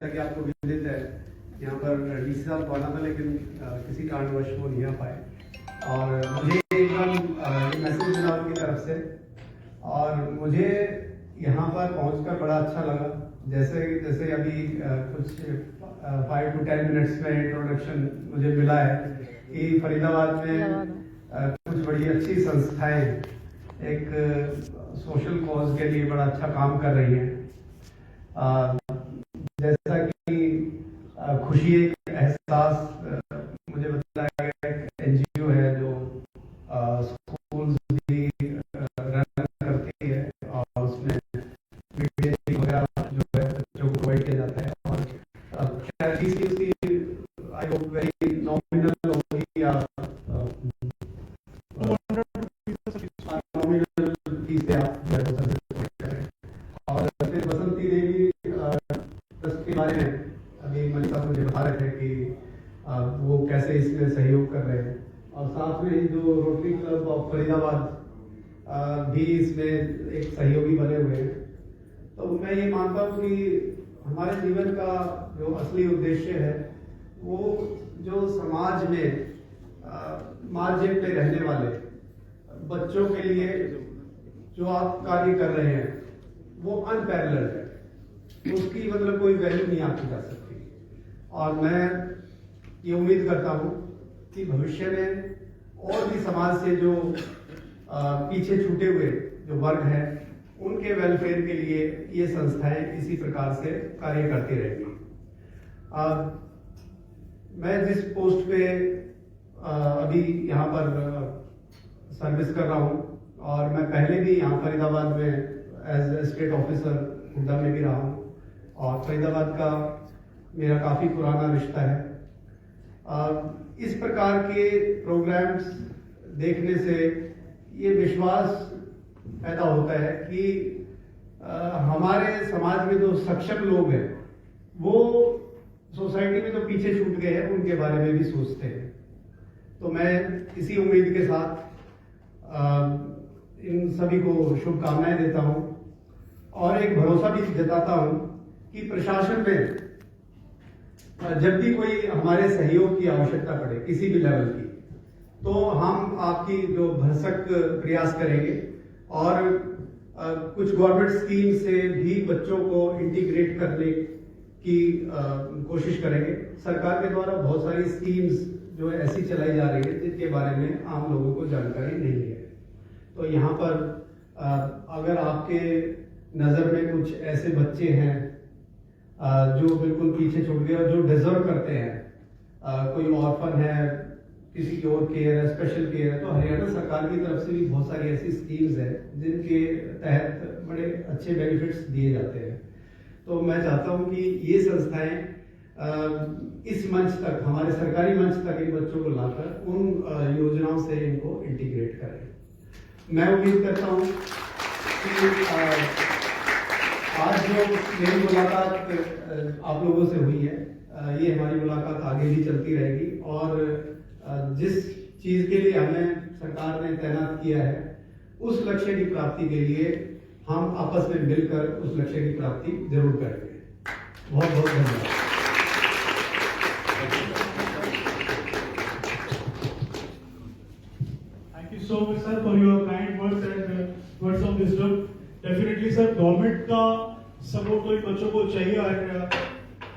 कि आपको विदित है यहाँ पर डीसी साहब को आना था, लेकिन किसी कारणवश वो नहीं आ पाए और मुझे एकदम मैसेज मिला उनकी तरफ से और मुझे यहाँ पर पहुँचकर बड़ा अच्छा लगा। जैसे अभी कुछ 5 to 10 मिनट्स में इंट्रोडक्शन मुझे मिला है कि फरीदाबाद में कुछ बड़ी अच्छी संस्थाएं एक सोशल कॉज के लिए बड़ा अच्छा काम कर रही हैं। जैसा कि खुशी एक एहसास मुझे बताया गया, एक एनजीओ है जो स्कूल्स भी रन करती है और उसमें मीडिया वगैरह जो है बच्चों को प्रोवाइड किया जाता है और खैर फीस की उसकी आई होप वेरी नॉमिनल होगी या नॉमिनल फीस है और फिर बसंती देवी ट्रस्ट के बारे में अभी मलिक साहब मुझे बता रहे थे कि वो कैसे इसमें सहयोग कर रहे हैं और साथ में ही जो रोटरी क्लब ऑफ फरीदाबाद भी इसमें एक सहयोगी बने हुए हैं। तो मैं ये मानता हूँ कि हमारे जीवन का जो असली उद्देश्य है वो जो समाज में मार्जिन पे रहने वाले बच्चों के लिए जो आप कार्य कर रहे हैं वो अनपैरेलल्ड है, उसकी मतलब कोई वैल्यू नहीं आंकी जा सकती। और मैं ये उम्मीद करता हूँ कि भविष्य में और भी समाज से जो पीछे छूटे हुए जो वर्ग हैं उनके वेलफेयर के लिए ये संस्थाएं इसी प्रकार से कार्य करती रहेंगी। मैं जिस पोस्ट पे अभी यहाँ पर सर्विस कर रहा हूँ और मैं पहले भी यहाँ फरीदाबाद में as a state officer HUDA में भी रहा हूँ और फरीदाबाद का मेरा काफ़ी पुराना रिश्ता है। इस प्रकार के प्रोग्राम्स देखने से ये विश्वास पैदा होता है कि हमारे समाज में जो सक्षम लोग हैं वो सोसाइटी में जो पीछे छूट गए हैं उनके बारे में भी सोचते हैं। तो मैं इसी उम्मीद के साथ इन सभी को शुभकामनाएं देता हूं और एक भरोसा भी जताता हूं कि प्रशासन में जब भी कोई हमारे सहयोग की आवश्यकता पड़े किसी भी लेवल की तो हम आपकी जो भरसक प्रयास करेंगे और कुछ गवर्नमेंट स्कीम से भी बच्चों को इंटीग्रेट करने की कोशिश करेंगे। सरकार के द्वारा बहुत सारी स्कीम्स जो ऐसी चलाई जा रही है जिनके बारे में आम लोगों को जानकारी नहीं है। तो यहाँ पर अगर आपके नज़र में कुछ ऐसे बच्चे हैं जो बिल्कुल पीछे छूट गए और जो डिजर्व करते हैं, कोई ऑर्फन है, किसी की और केयर है, स्पेशल केयर है, तो हरियाणा सरकार की तरफ से भी बहुत सारी ऐसी स्कीम्स हैं जिनके तहत बड़े अच्छे बेनिफिट्स दिए जाते हैं। तो मैं चाहता हूं कि ये संस्थाएं इस मंच तक, हमारे सरकारी मंच तक इन बच्चों को लाकर उन योजनाओं से इनको इंटीग्रेट करें। मैं उम्मीद करता हूं कि आज जो मेरी मुलाकात आप लोगों से हुई है, ये हमारी मुलाकात आगे भी चलती रहेगी और जिस चीज के लिए हमें सरकार ने तैनात किया है उस लक्ष्य की प्राप्ति के लिए हम आपस में मिलकर उस लक्ष्य की प्राप्ति जरूर करेंगे। बहुत बहुत धन्यवाद। Thank you so much, sir, for your kind words and words of wisdom. Definitely, sir, government का सपोर्ट तो बच्चों को चाहिए और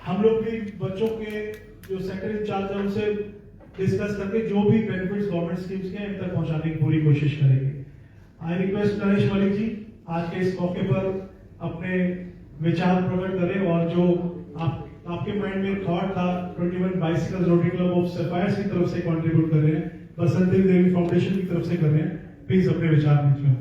हम लोग भी बच्चों के जो सेक्टर इंचार्ज है उनसे डिस्कस करके जो भी बेनिफिट्स गवर्नमेंट स्कीम्स के इन तक पहुंचाने की पूरी कोशिश करेंगे। आई रिक्वेस्ट नरेश मलिक जी आज के इस मौके पर अपने विचार प्रकट करें और जो आपके माइंड में थॉट था 21 bicycle rotary club of sapphires की तरफ से कंट्रीब्यूट कर रहे हैं, बसंती देवी फाउंडेशन की तरफ से कर रहे हैं, प्लीज अपने विचार दीजिए।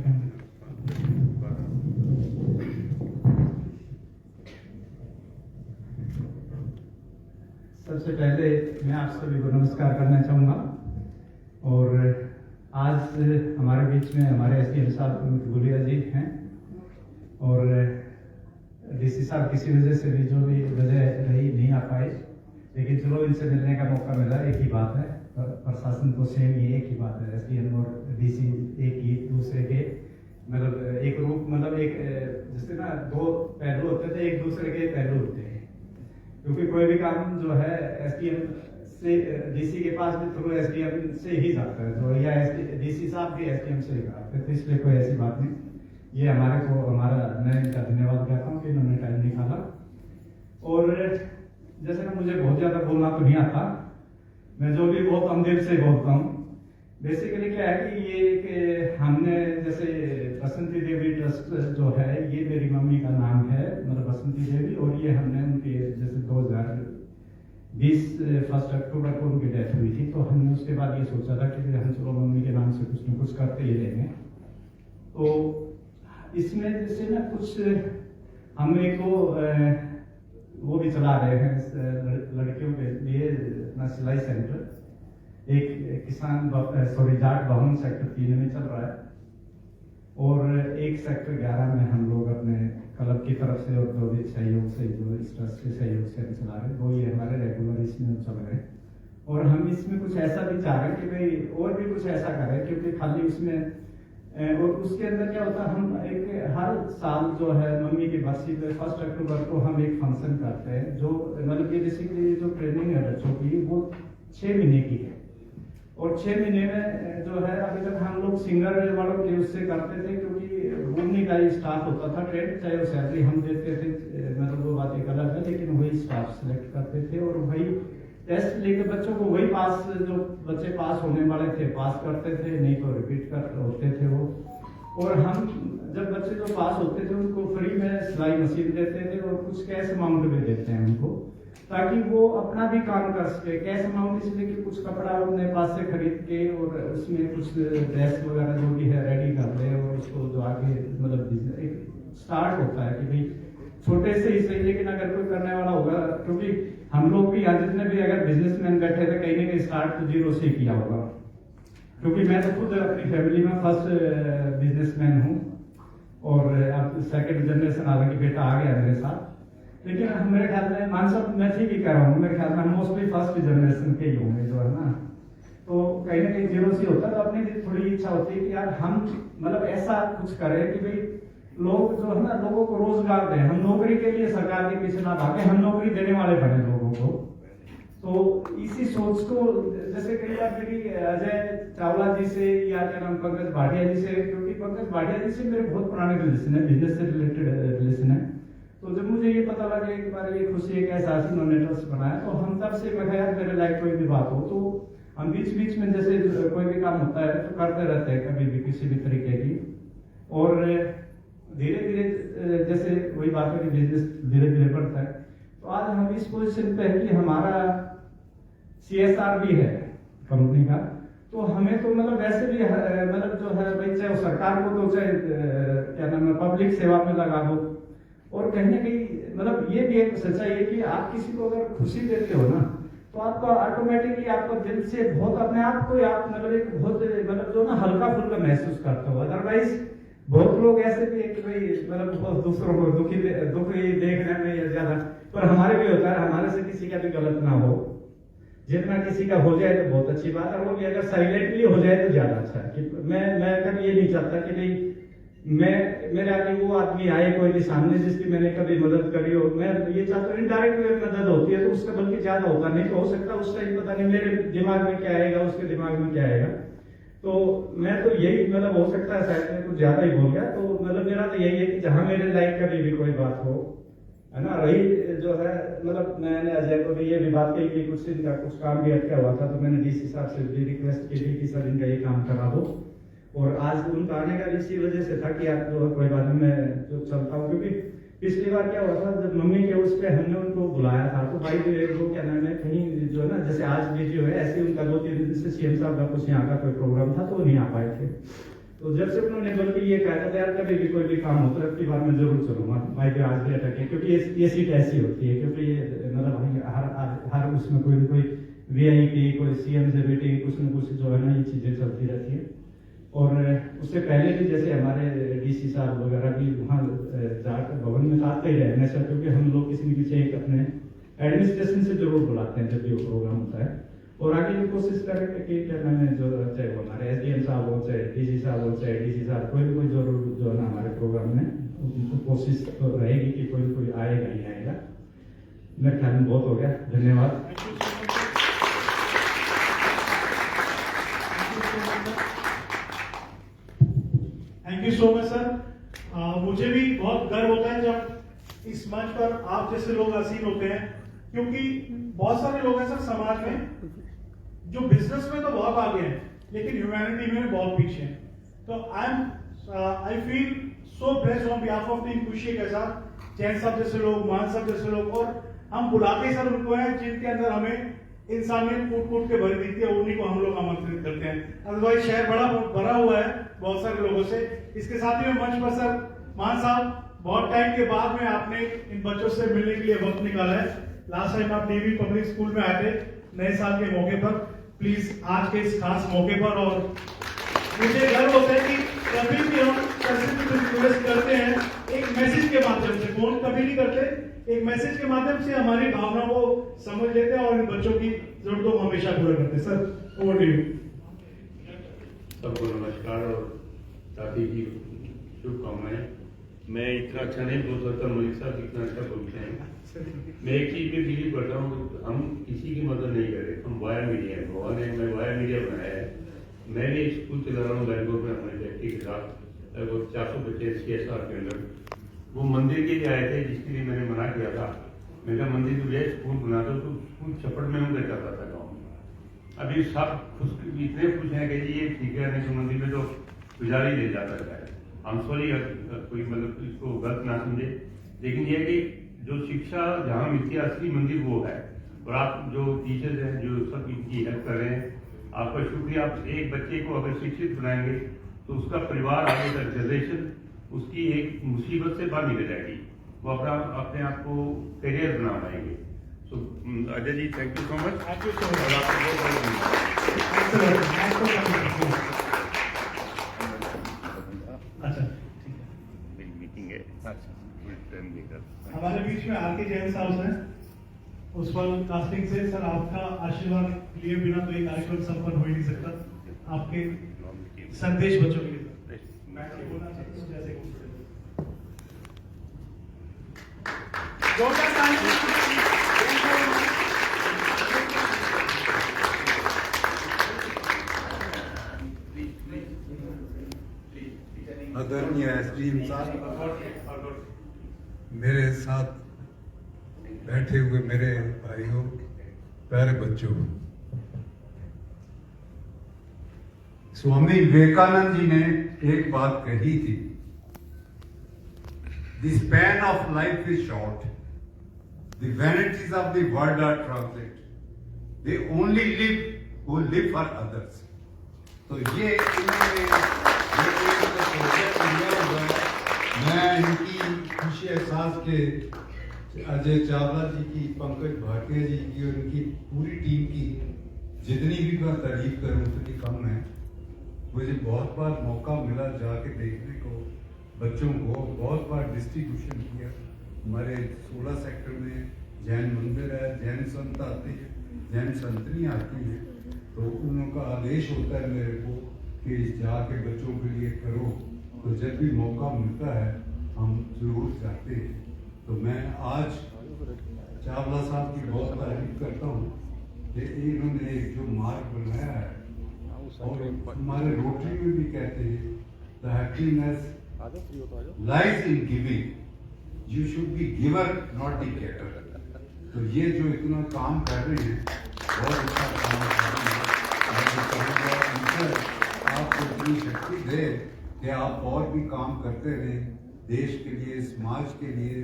सबसे पहले मैं आप सभी को नमस्कार करना चाहूँगा और आज हमारे बीच में हमारे एसडीएम साहब गुलिया जी हैं और डीसी साहब किसी वजह से भी जो भी वजह रही नहीं आ पाए, लेकिन चलो इनसे मिलने का मौका मिला। एक ही बात है, प्रशासन तो सेम ही एक ही बात है, एसडीएम और डीसी एक ही दूसरे के मतलब एक रूप, मतलब एक जैसे ना दो पहलू होते थे, एक दूसरे के पहलू होते हैं। क्योंकि कोई भी काम जो है एसडीएम से डीसी के पास भी थ्रू एसडीएम से ही जाता है, तो या डीसी साहब भी एसडीएम से ही कराते हैं, तो इसलिए कोई ऐसी बात नहीं। ये हमारे को मैं इनका धन्यवाद कहता हूँ कि इन्होंने टाइम निकाला। और जैसे ना मुझे बहुत ज़्यादा बोलना तो नहीं आता, मैं जो भी बहुत हम दिल से बोलता हूँ। बेसिकली क्या है कि ये हमने जैसे बसंती देवी ट्रस्ट जो है, ये मेरी मम्मी का नाम है, मतलब बसंती देवी, और ये हमने उनके जैसे 2020 1 अक्टूबर को उनकी डेथ हुई थी, तो हमने उसके बाद ये सोचा था कि हम चलो मम्मी के नाम से कुछ न कुछ करते ही रहेंगे। तो इसमें जैसे ना कुछ हम एक वो भी चला रहे हैं लड़कियों के लिए अपना सिलाई सेंटर, एक किसान जाट भवन सेक्टर 3 में चल रहा है, और एक सेक्टर 11 में हम लोग अपने क्लब की तरफ से और जो भी सहयोग से, जो इस ट्रस्ट के सहयोग से हम चला रहे हैं, वो ये हमारे रेगुलर इसमें चल रहे हैं। और हम इसमें कुछ ऐसा भी चाह रहे हैं कि भाई और भी कुछ ऐसा करें, क्योंकि खाली उसमें और उसके अंदर क्या होता है, हम एक हर साल जो है मम्मी की बरसी पे 1 अक्टूबर को हम एक फंक्शन करते हैं, जो मतलब ये बेसिकली जो ट्रेनिंग है बच्चों की वो 6 महीने की है। और 6 महीने में जो है अभी तक हम लोग सिंगर वालों के उससे करते थे, क्योंकि उन्हीं का ही स्टाफ होता था ट्रेन, चाहे वो सैलरी हम देते थे, मतलब वो बात एक अलग है, लेकिन वही स्टाफ सिलेक्ट करते थे और वही टेस्ट लेके बच्चों को वही पास, जो बच्चे पास होने वाले थे पास करते थे, नहीं तो रिपीट कर होते थे वो। और हम जब बच्चे जो पास होते थे उनको फ्री में सिलाई मशीन देते थे और कुछ कैश अमाउंट भी देते हैं उनको, ताकि वो अपना भी काम कर सके। कैश अमाउंट इसलिए कि कुछ कपड़ा अपने पास से खरीद के और उसमें कुछ ड्रेस वगैरह जो भी है रेडी कर ले, और उसको जो आगे मतलब एक स्टार्ट होता है कि भाई छोटे से ही सही, लेकिन अगर कोई करने वाला होगा, क्योंकि हम लोग भी यहाँ जितने भी अगर बिजनेसमैन बैठे थे कहीं ना कहीं स्टार्ट तो 0 से ही किया होगा, क्योंकि मैं तो खुद अपनी फैमिली में फर्स्ट बिजनेसमैन हूँ, और अब 2nd जनरेशन हालांकि बेटा आ गया मेरे साथ, लेकिन मेरे ख्याल में मानसब मैं ठीक ही कह रहा हूँ, मेरे ख्याल में हम मोस्टली फर्स्ट जनरेशन के ही होंगे जो है ना। तो कहीं ना कहीं 0 से होता है, तो अपनी थोड़ी इच्छा होती है कि यार हम मतलब ऐसा कुछ करें कि भाई लोग जो है ना लोगों को रोजगार दें, हम नौकरी के लिए सरकार के पीछे ना भागे, हम नौकरी देने वाले बने लोगों को। तो इसी सोच को जैसे कई बार मेरी अजय चावला जी से या क्या नाम पंकज भाटिया जी से, क्योंकि पंकज भाटिया जी से मेरे बहुत पुराने रिलेशन है, बिजनेस से रिलेटेड रिलेशन है, तो जब मुझे ये पता लगा एक बार ये खुशी एक ऐसा उन्होंने ट्रस्ट बनाया, तो हम तब से मैं यार मेरे लाइक कोई भी बात हो तो हम बीच बीच में जैसे कोई भी काम होता है तो करते रहते हैं कभी भी किसी भी तरीके की। और धीरे धीरे जैसे वही बात है कि बिजनेस धीरे धीरे बढ़ता है, तो आज हम इस पोजीशन पे है कि हमारा CSR भी है कंपनी का, तो हमें तो मतलब वैसे भी मतलब जो है भाई चाहे सरकार को तो चाहे क्या नाम है पब्लिक सेवा में लगा दो, और कहीं ना कहीं मतलब ये भी एक सच्चाई है कि आप किसी को अगर खुशी देते हो ना, तो आपको ऑटोमेटिकली आपको दिल से बहुत अपने आप को आप मतलब एक बहुत मतलब जो ना हल्का फुल्का महसूस करते हो। अदरवाइज बहुत लोग ऐसे भी है कि भाई मतलब दूसरों को दुखी देखने में या ज्यादा, पर हमारे भी होता है हमारे से किसी का भी गलत ना हो, जितना किसी का हो जाए तो बहुत अच्छी बात है, वो भी अगर साइलेंटली हो जाए तो ज्यादा अच्छा है। कि मैं कभी ये नहीं चाहता कि भाई मेरे आगे वो आदमी आए कोई भी सामने जिसकी मैंने कभी मदद करी हो, मैं ये चाहता हूँ इनडायरेक्ट वे मदद होती है तो उसका बल्कि ज्यादा होता नहीं, तो हो सकता है उस टाइम पता नहीं मेरे दिमाग में क्या आएगा उसके दिमाग में क्या आएगा, तो मैं तो यही मतलब हो सकता है शायद मैं कुछ ज्यादा ही बोल गया, तो मतलब मेरा तो यही है कि जहां मेरे लाइफ कभी भी कोई बात हो, है ना। रही जो है मतलब मैंने अजय को भी ये भी बात कही कि कुछ इनका कुछ काम भी अटका हुआ था, तो मैंने डीसी साहब से भी रिक्वेस्ट की थी कि सर इनका ये काम करा दो, और आज उनका आने का इसी वजह से था कि आप जो कोई बात नहीं मैं जो चलता हूँ, क्योंकि पिछली बार क्या हुआ था जब मम्मी के उस पर हमने उनको बुलाया था तो भाई वो क्या नाम है कहीं जो है ना जैसे आज बीजी हुए ऐसे उनका 2-3 दिन से CM साहब का कुछ यहाँ का कोई प्रोग्राम था तो नहीं आ पाए थे, तो जब से उन्होंने बल्कि ये कहा था यार कभी भी कोई भी काम होता है अपनी बार में जरूर चलूंगा भाई के आज भी अटके, क्योंकि ये सीट ऐसी होती है क्योंकि ये मतलब हर उसमें कोई ना कोई VIP कोई CM से मीटिंग कुछ न कुछ जो है ना ये चीजें चलती रहती है। और उससे पहले भी जैसे हमारे DC साहब वगैरह भी वहाँ जाकर भवन में आते ही रहे हमेशा, क्योंकि हम लोग किसी न किसी एक अपने एडमिनिस्ट्रेशन से जरूर बुलाते हैं जब भी वो प्रोग्राम होता है, और आगे भी कोशिश करेंगे कि क्या नाम है जो चाहे वो हमारे SDM साहब हो चाहे DC साहब हो चाहे DC साहब कोई भी कोई जरूर जो है ना हमारे प्रोग्राम में कोशिश तो रहेगी कि कोई आएगा ही आएगा। मेरे ख्याल में बहुत हो गया, धन्यवाद। Thank you so much sir. मुझे भी बहुत गर्व होता है जब इस मंच पर आप जैसे लोग आसीन होते हैं, क्योंकि बहुत सारे लोग हैं सर समाज में जो बिजनेस में तो बहुत आगे हैं लेकिन ह्यूमैनिटी में बहुत पीछे हैं। तो I feel so blessed on behalf of team खुशी के साथ जैन साहब जैसे लोग, मान साहब जैसे लोग, और हम बुलाते सर उनको हैं जिनके अंदर हमें इंसानियत कूट कूट के भरी दिखती है, उन्हीं को हम लोग आमंत्रित करते हैं। अदरवाइज शहर बड़ा भरा हुआ है बहुत सारे लोगों से। इसके साथ ही मंच पर सर मान साहब, बहुत टाइम के बाद में आपने इन बच्चों से मिलने के लिए वक्त निकाला है। लास्ट टाइम आप डीवी पब्लिक स्कूल में आए थे नए साल के मौके पर। प्लीज आज के इस खास मौके पर, और मुझे गर्व होता है कि कभी भी हम रिक्वेस्ट करते हैं एक मैसेज के माध्यम से, फोन कभी नहीं करते, एक मैसेज के माध्यम से हमारी भावनाओं को समझ लेते हैं और इन बच्चों की जरूरतों को हमेशा पूरा करते हैं। Sir over to you. सबको नमस्कार और शादी की शुभकामनाएं। मैं इतना अच्छा नहीं बोल सकता, मलिक साहब इतना अच्छा बोलते हैं। मैं एक चीज में बिलीव करता हूँ, हम किसी की मदद नहीं करें, हम वाया मीडिया है। भगवान ने मैं वाया मीडिया बनाया है। मैं भी स्कूल चला रहा हूँ बैंगलोर में अपने व्यक्ति के साथ, लगभग 400 बच्चे CSR के अंदर। वो मंदिर के लिए आए थे जिसके लिए मैंने मना किया था। मैं कहा मंदिर के लिए स्कूल बना दो, तो स्कूल छप्पड़ में हूँ चाहता था गाँव में। अभी सब खुश, इतने खुश हैं कि जी ये ठीक है, नहीं तो मंदिर में तो पुजारी ले जा सकता है। हम सॉरी कोई मतलब इसको गलत ना समझे, लेकिन ये कि जो शिक्षा जहाँ मिलती है असली मंदिर वो है। और आप जो टीचर्स हैं जो सब इनकी हेल्प कर रहे हैं, आपका शुक्रिया। आप एक बच्चे को अगर शिक्षित बनाएंगे तो उसका परिवार आगे तक जनरेशन उसकी एक मुसीबत से बाहर निकल जाएगी, वो अपने आप को करियर बना पाएंगे। So Ajay ji thank you so much. Thank you so और मच। आपको बहुत बहुत अच्छा मीटिंग है हमारे बीच में आर के जैन साहब हैं, उस पर कास्टिंग से। सर आपका आशीर्वाद लिए बिना तो ये कार्यक्रम संपन्न हो ही नहीं सकता। आपके संदेश बच्चों के लिए मैं ये बोलना चाहता हूं जैसे आदरणीय एसडीएम साहब, मेरे साथ बैठे हुए मेरे भाइयों, प्यारे बच्चों, स्वामी विवेकानंद जी ने एक बात कही थी, the span of life is short, the vanities of the world are transit, they only live who live for others. तो ये मैं इनकी खुशी एहसास के अजय चावला जी की, पंकज भाटिया जी की और इनकी पूरी टीम की जितनी भी मैं तारीफ करूं उतनी कम है। मुझे बहुत बार मौका मिला जाके देखने को बच्चों को, बहुत बार डिस्ट्रीब्यूशन किया। हमारे 16 सेक्टर में जैन मंदिर है, जैन संत आते हैं, जैन संतनी आती है, तो उनका आदेश होता है मेरे को कि जाके बच्चों के लिए करो। तो जब भी मौका मिलता है हम जरूर जाते हैं। तो मैं आज चावला साहब की बहुत तारीफ करता हूँ कि इन्होंने एक जो मार्ग बनाया है, और हमारे रोटरी में भी कहते हैं the happiness lies in giving, you should be giver not the getter. तो ये जो इतना काम कर रहे हैं, बहुत अच्छा काम कर रहे हैं। आपको इतनी शक्ति दे कि आप और भी काम करते रहें देश के लिए, समाज के लिए।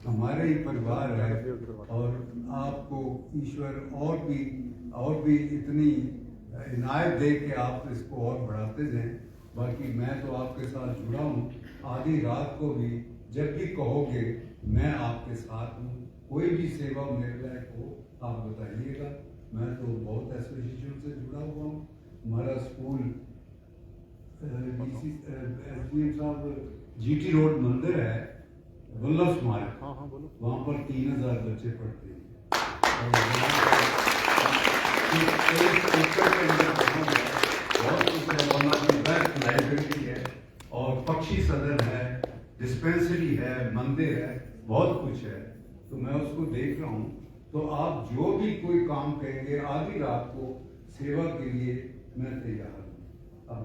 हमारे ही परिवार है और आपको ईश्वर और भी इतनी इनायत दे के आप इसको और बढ़ाते जाएं। बाकी मैं तो आपके साथ जुड़ा हूँ, आधी रात को भी जब भी कहोगे मैं आपके साथ हूँ। कोई भी सेवा मेरे लायक हो आप बताइएगा। मैं तो बहुत एसोसिएशन से जुड़ा हुआ हूँ। हमारा स्कूल एसडीएम साहब जीटी रोड मंदिर है, वल्लभ स्मारक, वहाँ पर 3000 बच्चे पढ़ते हैं। बेस्ट लाइब्रेरी है और पक्षी सदन है, डिस्पेंसरी है, मंदिर है, बहुत कुछ है। तो मैं उसको देख रहा हूँ तो आप जो भी कोई काम कहेंगे आधी रात को सेवा के लिए मैं तैयार हूँ। अब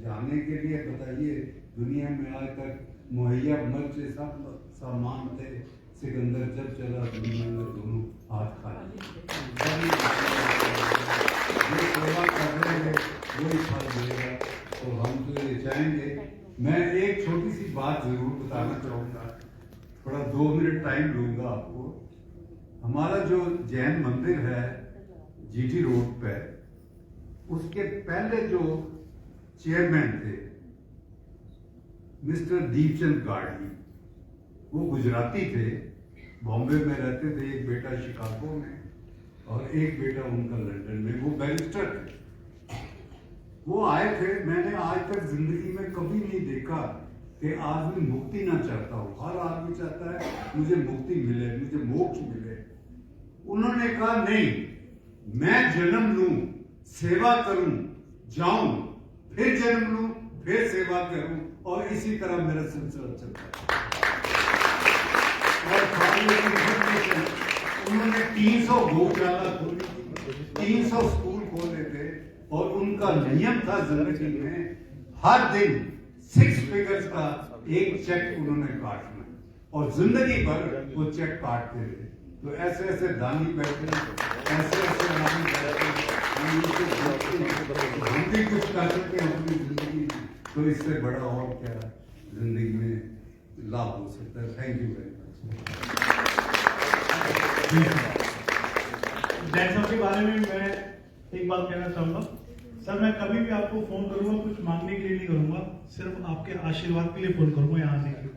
जाने के लिए बताइए, दुनिया में आज तक मुहैया मर्च से सब सामान थे, सिकंदर जब चला दुनिया में दोनों हाथ खाली। जो सेवा कर रहे हैं वही फल मिलेगा, तो हम तो ये चाहेंगे। मैं एक छोटी सी बात जरूर बताना चाहूँगा, थोड़ा 2 मिनट टाइम लूँगा आपको। हमारा जो जैन मंदिर है जीटी रोड पे, उसके पहले जो चेयरमैन थे मिस्टर दीपचंद गाड़ी, वो गुजराती थे, बॉम्बे में रहते थे, एक बेटा शिकागो में और एक बेटा उनका लंदन में, वो बैरिस्टर थे। वो आए थे, मैंने आज तक जिंदगी में कभी नहीं देखा कि आदमी मुक्ति ना चाहता हो। हर आदमी चाहता है मुझे मुक्ति मिले, मुझे मोक्ष मिले। उन्होंने कहा नहीं, मैं जन्म लूं, सेवा करूं, जाऊं, फिर जन्म लूं, फिर सेवा करूं, और इसी तरह मेरा सिलसिला चलता है। और उन्होंने 300 गौशाला खोली, 300 स्कूल खोले थे, और उनका नियम था जिंदगी में हर दिन 6 फिगर्स का एक चेक उन्होंने काटना, और जिंदगी भर वो चेक काटते थे। तो ऐसे ऐसे दानी बैठे, ऐसे ऐसे दानी बैठे, हम भी कुछ कर सकते हैं अपनी जिंदगी में, तो इससे बड़ा और क्या जिंदगी में लाभ हो सकता है। Thank you very much. Jain साहब के बारे में मैं एक बात कहना चाहूंगा। सर, मैं कभी भी आपको फोन करूंगा कुछ मांगने के लिए नहीं करूंगा, सिर्फ आपके आशीर्वाद के लिए फोन करूंगा यहाँ आने के लिए।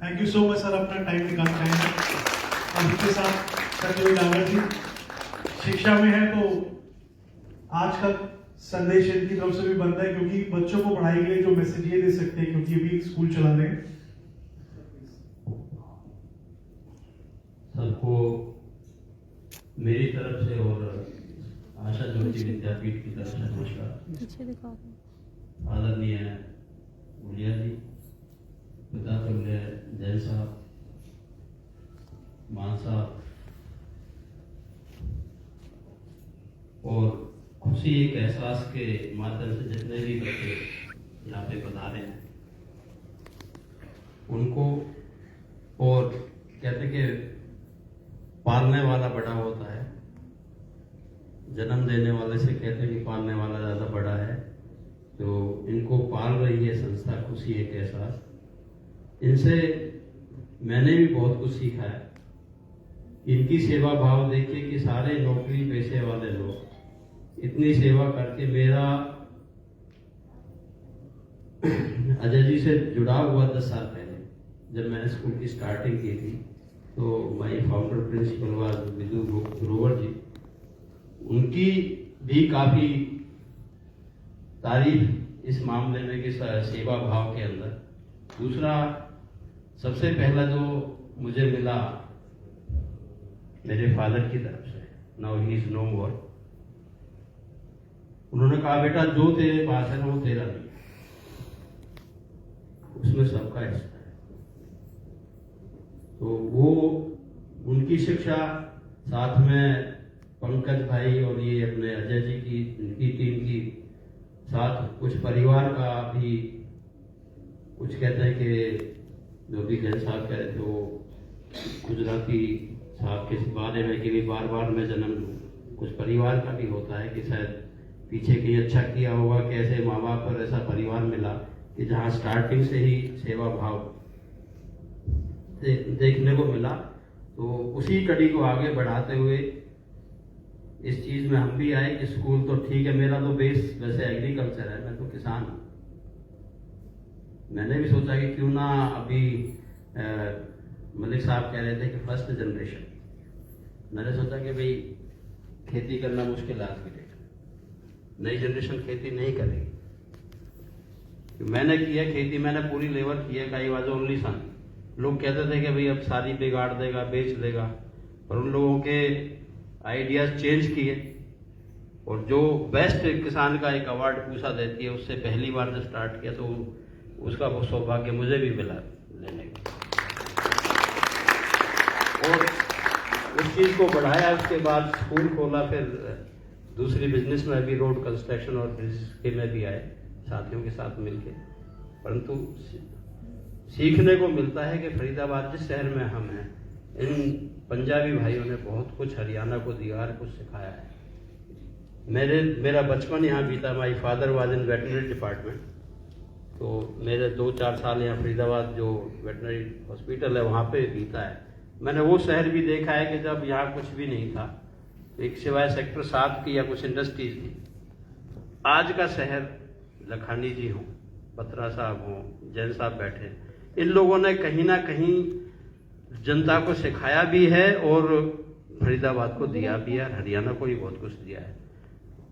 Thank you so much sir, अपना टाइम निकाल पाए हैं। और इसके साथ सर डागर जी शिक्षा में है, तो आज का संदेश इनकी तरफ से भी बनता है, क्योंकि बच्चों को पढ़ाई के लिए जो मैसेज ये दे सकते हैं, क्योंकि अभी स्कूल चला रहे हैं। सबको मेरी तरफ से और आशा ज्योति विद्यापीठ की तरफ से नमस्कार। आदरणीय गुड़िया जी, पिता तुल्य जैन साहब, मान साहब, और खुशी एक एहसास के माध्यम से जितने भी बच्चे यहाँ पे पधारे हैं उनको, और कहते कि पालने वाला बड़ा होता है, जन्म देने वाले से कहते हैं कि पालने वाला ज़्यादा बड़ा है। तो इनको पाल रही है संस्था खुशी एक एहसास। इनसे मैंने भी बहुत कुछ सीखा है। इनकी सेवा भाव देखिए कि सारे नौकरी पेशे वाले लोग इतनी सेवा करके, मेरा अजय जी से जुड़ा हुआ 10 साल पहले जब मैंने स्कूल की स्टार्टिंग की थी, तो माई फाउंडर प्रिंसिपल वाज विदु ग्रोवर जी। उनकी भी काफी तारीफ इस मामले में कि सेवा भाव के अंदर। दूसरा, सबसे पहला जो मुझे मिला मेरे फादर की तरफ से, नाउ ही इज नो मोर, उन्होंने कहा बेटा जो तेरे पास है ना वो तेरा नहीं, उसमें सबका हिस्सा है। तो वो उनकी शिक्षा, साथ में पंकज भाई और ये अपने अजय जी की उनकी टीम की साथ कुछ परिवार का भी, कुछ कहते हैं कि जो भी जैन साहब कह रहे थे वो गुजराती साहब के बारे में कि भी बार बार मैं जन्म लूँ, कुछ परिवार का भी होता है कि शायद पीछे कहीं अच्छा किया होगा, कैसे माँ बाप पर ऐसा परिवार मिला कि जहाँ स्टार्टिंग से ही सेवा भाव देखने को मिला। तो उसी कड़ी को आगे बढ़ाते हुए इस चीज में हम भी आए कि स्कूल तो ठीक है, मेरा तो बेस वैसे एग्रीकल्चर है, मैं तो किसान हूँ। मैंने भी सोचा कि क्यों ना अभी मलिक साहब कह रहे थे कि फर्स्ट जनरेशन, मैंने सोचा कि भाई खेती करना मुश्किल आज की डेट, नई जनरेशन खेती नहीं करेगी। मैंने किया खेती, मैंने पूरी लेबर की है, कई वाज ओनली सन। लोग कहते थे कि भाई अब शादी बिगाड़ देगा, बेच देगा, पर उन लोगों के आइडियाज चेंज किए, और जो बेस्ट किसान का एक अवार्ड पूछा देती है, उससे पहली बार जब स्टार्ट किया तो उसका वो सौभाग्य मुझे भी मिला लेने का। और उस चीज़ को बढ़ाया, उसके बाद स्कूल खोला, फिर दूसरी बिजनेस में भी रोड कंस्ट्रक्शन और ब्रिज के में भी आए साथियों के साथ मिलके। परंतु सीखने को मिलता है कि फरीदाबाद जिस शहर में हम हैं, इन पंजाबी भाइयों ने बहुत कुछ हरियाणा को दिया और कुछ सिखाया है। मेरा बचपन यहाँ बीता। My father was in veterinary department, तो मेरे 2-4 साल यहाँ फरीदाबाद जो वेटनरी हॉस्पिटल है वहाँ पे बीता है। मैंने वो शहर भी देखा है कि जब यहाँ कुछ भी नहीं था, एक सिवाय सेक्टर 7 की या कुछ इंडस्ट्रीज थी। आज का शहर लखानी जी हों, बत्रा साहब हों, जैन साहब बैठे, इन लोगों ने कहीं ना कहीं जनता को सिखाया भी है और फरीदाबाद को दिया भी है, हरियाणा को भी बहुत कुछ दिया है।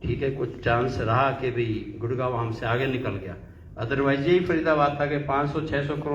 ठीक है, कुछ चांस रहा कि भाई गुड़गांव हमसे आगे निकल गया, अदरवाइज यही फरीदाबाद था कि 500-600 करोड़